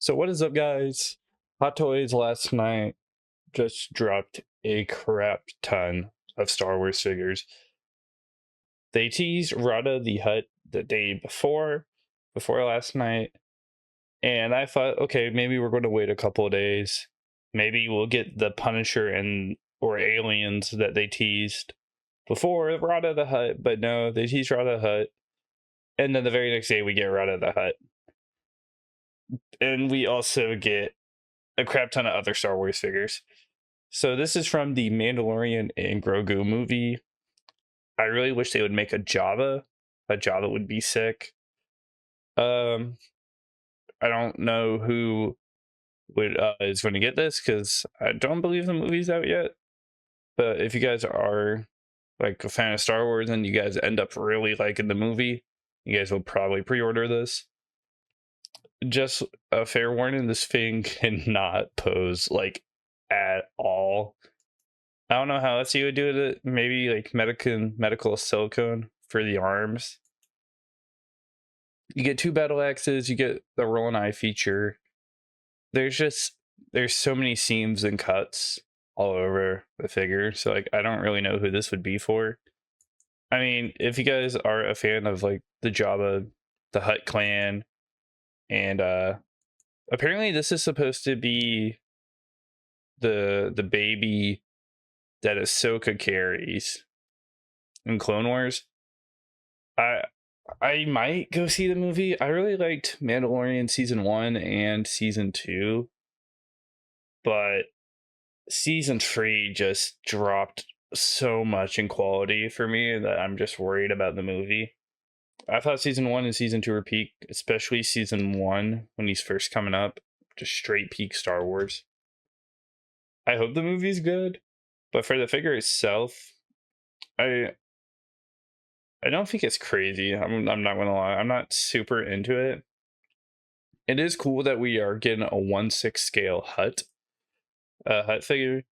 So what is up, guys? Hot Toys last night just dropped a crap ton of Star Wars figures. They teased Rada the Hutt the day before last night, and I thought, okay, maybe we're going to wait a couple of days. Maybe we'll get the Punisher and or aliens that they teased before Rada the Hutt, but no, they teased Rada the Hutt, and then the very next day we get Rada the Hutt, and we also get a crap ton of other Star Wars figures. So this is from the Mandalorian and Grogu movie. I really wish they would make a Jabba. A Jabba would be sick. I don't know who would is going to get this because I don't believe the movie's out yet. But if you guys are like a fan of Star Wars and you guys end up really liking the movie, you guys will probably pre-order this. Just a fair warning: this thing cannot pose like at all. I don't know how else you would do it. Maybe like medical silicone for the arms. You get two battle axes. You get the roll and eye feature. There's so many seams and cuts all over the figure. So like I don't really know who this would be for. I mean, if you guys are a fan of like the Jabba, the Hutt clan, and apparently this is supposed to be the baby that Ahsoka carries in Clone Wars. I might go see the movie. I really liked Mandalorian season 1 and season 2, but season 3 just dropped so much in quality for me that I'm just worried about the movie. I thought season 1 and season 2 were peak, especially season 1 when he's first coming up, just straight peak Star Wars. I hope the movie's good, but for the figure itself, I don't think it's crazy. I'm not gonna lie. I'm not super into it. It is cool that we are getting a 1/6 scale Hutt figure,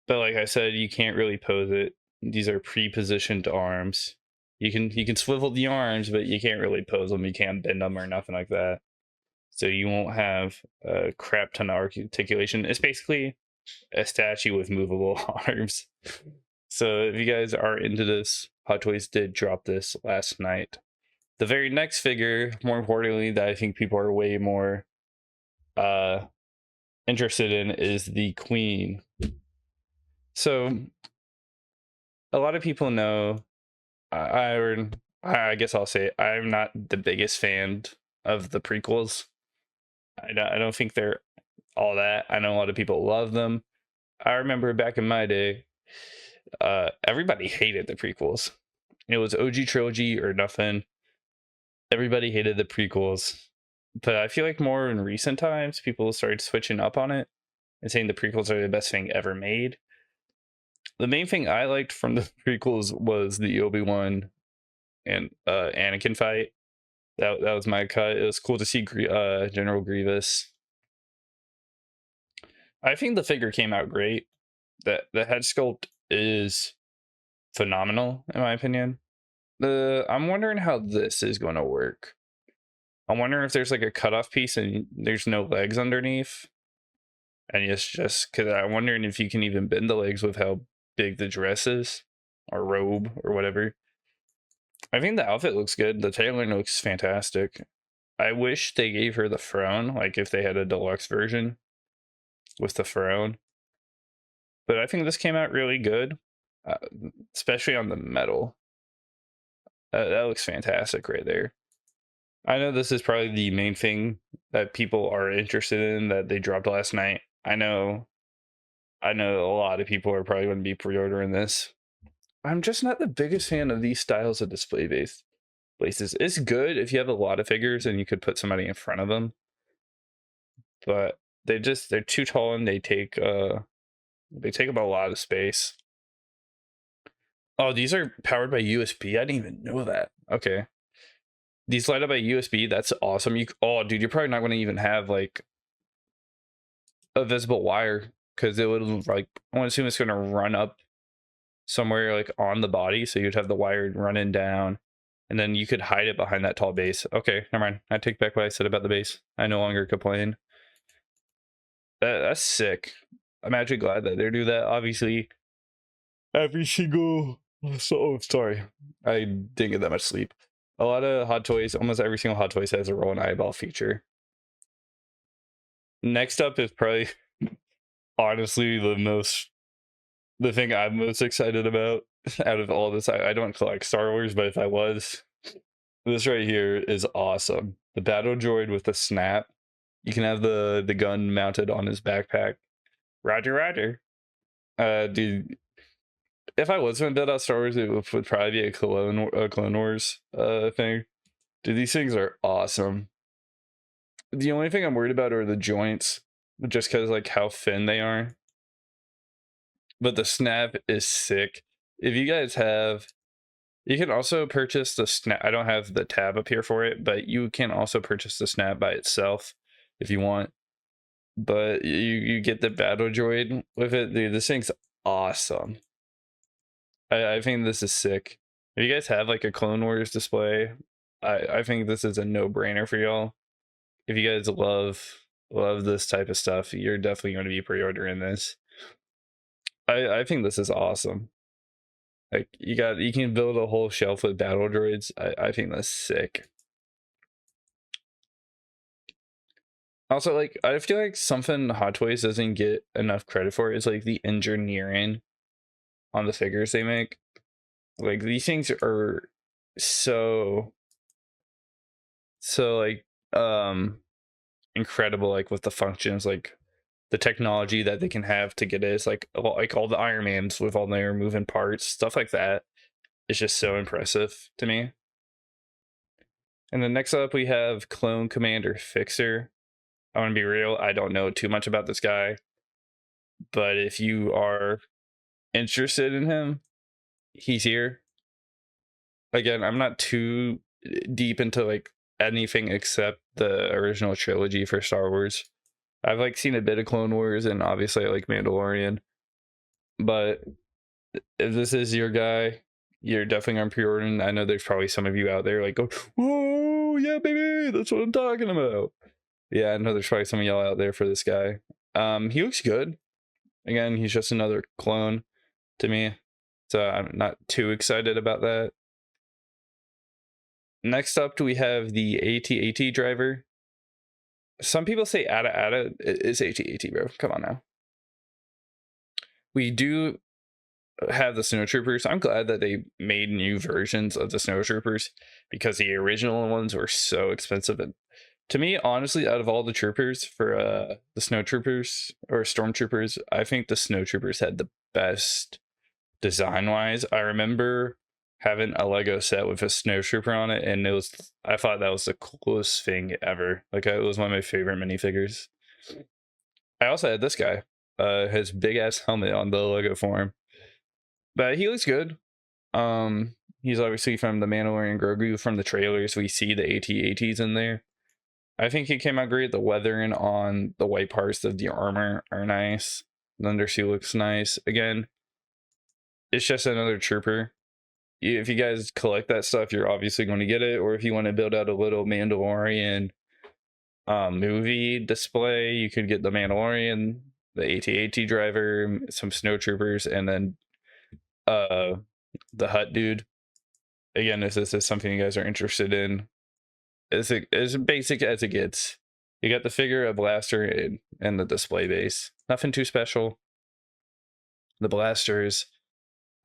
but like I said, you can't really pose it. These are pre-positioned arms. You can swivel the arms, but you can't really pose them. You can't bend them or nothing like that. So you won't have a crap ton of articulation. It's basically a statue with movable arms. So if you guys are into this, Hot Toys did drop this last night. The very next figure, more importantly, that I think people are way more interested in is the Queen. So a lot of people know, I guess I'll say I'm not the biggest fan of the prequels. I don't think they're all that. I know a lot of people love them. I remember back in my day, everybody hated the prequels. It was OG trilogy or nothing. Everybody hated the prequels. But I feel like more in recent times, people started switching up on it and saying the prequels are the best thing ever made. The main thing I liked from the prequels was the Obi-Wan and Anakin fight. That was my cut. It was cool to see General Grievous. I think the figure came out great. The head sculpt is phenomenal, in my opinion. I'm wondering how this is going to work. I'm wondering if there's like a cutoff piece and there's no legs underneath. And it's just because I'm wondering if you can even bend the legs with how big the dress is or robe or whatever. I think the outfit looks good. The tailoring looks fantastic. I wish they gave her the throne, like if they had a deluxe version with the throne. But I think this came out really good, especially on the metal. That looks fantastic right there. I know this is probably the main thing that people are interested in that they dropped last night. I know a lot of people are probably going to be pre-ordering this. I'm just not the biggest fan of these styles of display places. It's good if you have a lot of figures and you could put somebody in front of them, but they're too tall and they take up a lot of space. Oh, these are powered by USB. I didn't even know that. Okay. These light up by USB. That's awesome. Oh, dude, you're probably not going to even have like a visible wire because it would like, I want to assume it's going to run up somewhere like on the body. So you'd have the wire running down and then you could hide it behind that tall base. Okay, never mind. I take back what I said about the base. I no longer complain. That's sick. I'm actually glad that they do that. Obviously, every single sorry, I didn't get that much sleep. A lot of Hot Toys, almost every single Hot Toys has a roll and eyeball feature. Next up is probably honestly the thing I'm most excited about out of all this. I don't collect Star Wars, but if I was, this right here is awesome. The battle droid with the snap. You can have the gun mounted on his backpack. Roger, Roger. Dude, if I was going to build out Star Wars, it would probably be a Clone Wars thing. Dude, these things are awesome. The only thing I'm worried about are the joints, just because like how thin they are. But the snap is sick. If you guys have, you can also purchase the snap. I don't have the tab up here for it, but you can also purchase the snap by itself if you want. But you get the battle droid with it. Dude, this thing's awesome. I think this is sick. If you guys have like a Clone Wars display, I think this is a no-brainer for y'all. If you guys love this type of stuff, you're definitely going to be pre-ordering this. I think this is awesome. Like you can build a whole shelf with battle droids. I think that's sick. Also, like I feel like something Hot Toys doesn't get enough credit for is like the engineering on the figures they make. Like these things are so like incredible, like with the functions, like the technology that they can have to get it. It's like all the Iron Mans with all their moving parts, stuff like that. It's just so impressive to me. And then next up we have Clone Commander Fixer. I want to be real, I don't know too much about this guy, but if you are interested in him, he's here. Again, I'm not too deep into like anything except the original trilogy for Star Wars. I've like seen a bit of Clone Wars and obviously I like Mandalorian. But if this is your guy, you're definitely on pre-ordering. I know there's probably some of you out there like, whoa, yeah, baby, that's what I'm talking about. Yeah, I know there's probably some of y'all out there for this guy. He looks good. Again, he's just another clone to me, so I'm not too excited about that. Next up, we have the AT-AT driver. Some people say ATA-ATA. It's AT-AT, bro. Come on now. We do have the snowtroopers. I'm glad that they made new versions of the snowtroopers because the original ones were so expensive. And to me, honestly, out of all the troopers for the snowtroopers or stormtroopers, I think the snowtroopers had the best design wise. I remember having a Lego set with a snowtrooper on it, and I thought that was the coolest thing ever. Like it was one of my favorite minifigures. I also had this guy, his big ass helmet on the Lego form, but he looks good. He's obviously from the Mandalorian Grogu from the trailers. We see the AT-ATs in there. I think he came out great. The weathering on the white parts of the armor are nice. The undersuit looks nice. Again, it's just another trooper. If you guys collect that stuff, you're obviously going to get it. Or if you want to build out a little Mandalorian movie display, you could get the Mandalorian, the AT-AT driver, some snowtroopers, and then the Hut dude. Again, if this is something you guys are interested in, as basic as it gets. You got the figure, a blaster, and the display base. Nothing too special. The blasters,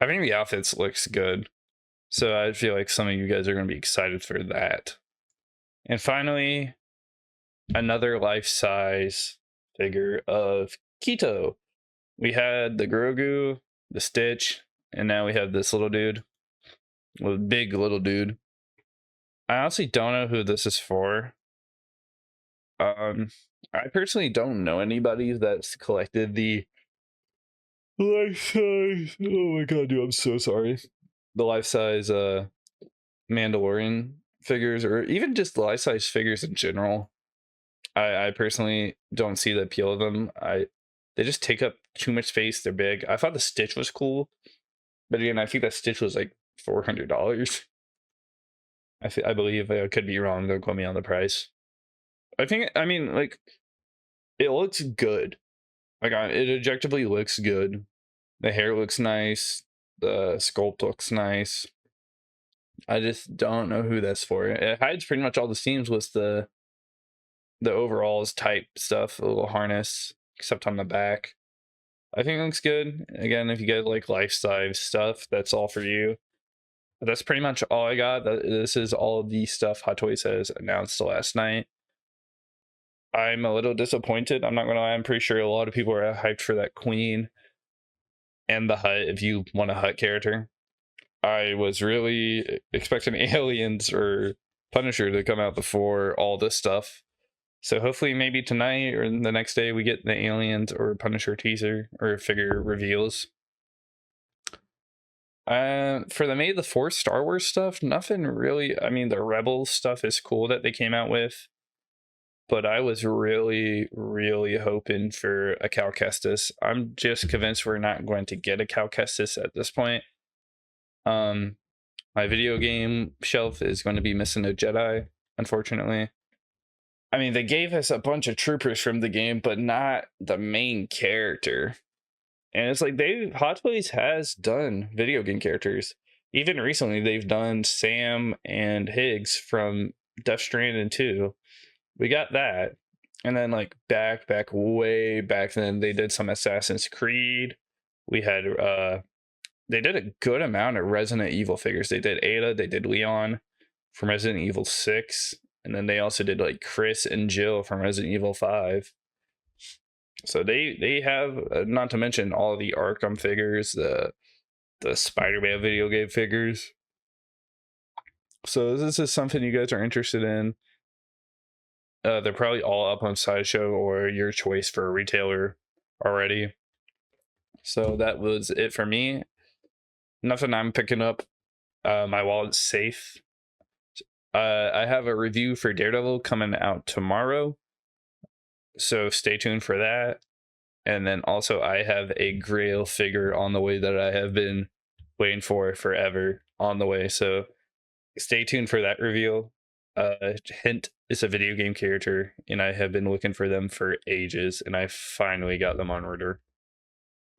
I think the outfits looks good, so I feel like some of you guys are going to be excited for that. And finally, another life-size figure of Keto. We had the Grogu, the Stitch, and now we have this little dude. Well, big little dude. I honestly don't know who this is for. I personally don't know anybody that's collected the life-size. Oh my god, dude, I'm so sorry. The life-size Mandalorian figures, or even just the life-size figures in general. I personally don't see the appeal of them. They just take up too much space. They're big. I thought the Stitch was cool, but again, I think that Stitch was like $400. I believe. I could be wrong. Don't quote me on the price. I mean, like, it looks good. Like, it objectively looks good. The hair looks nice. The sculpt looks nice. I just don't know who that's for. It hides pretty much all the seams with the overalls type stuff, a little harness, except on the back. I think it looks good. Again, if you guys like lifestyle stuff, that's all for you. But that's pretty much all I got. This is all the stuff Hot Toys has announced last night. I'm a little disappointed. I'm not gonna lie. I'm pretty sure a lot of people are hyped for that Queen and the Hut if you want a Hut character. I was really expecting Aliens or Punisher to come out before all this stuff. So hopefully maybe tonight or the next day we get the Aliens or Punisher teaser or figure reveals. For the May the 4th Star Wars stuff, nothing really. I mean, the Rebels stuff is cool that they came out with, but I was really, really hoping for a Cal Kestis. I'm just convinced we're not going to get a Cal Kestis at this point. My video game shelf is going to be missing a Jedi, unfortunately. I mean, they gave us a bunch of troopers from the game, but not the main character. And it's like Hot Toys has done video game characters. Even recently, they've done Sam and Higgs from Death Stranding 2. We got that. And then like way back then, they did some Assassin's Creed. We had they did a good amount of Resident Evil figures. They did Ada, they did Leon from Resident Evil 6, and then they also did like Chris and Jill from Resident Evil 5. So they have, not to mention all the Arkham figures, the Spider-Man video game figures. So this is something you guys are interested in. They're probably all up on Sideshow or your choice for a retailer already. So that was it for me. Nothing I'm picking up. My wallet's safe. I have a review for Daredevil coming out tomorrow, so stay tuned for that. And then also I have a Grail figure on the way that I have been waiting for forever on the way, so stay tuned for that reveal. Hint is a video game character, and I have been looking for them for ages, and I finally got them on order.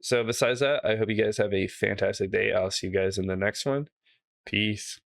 So besides that, I hope you guys have a fantastic day. I'll see you guys in the next one. Peace.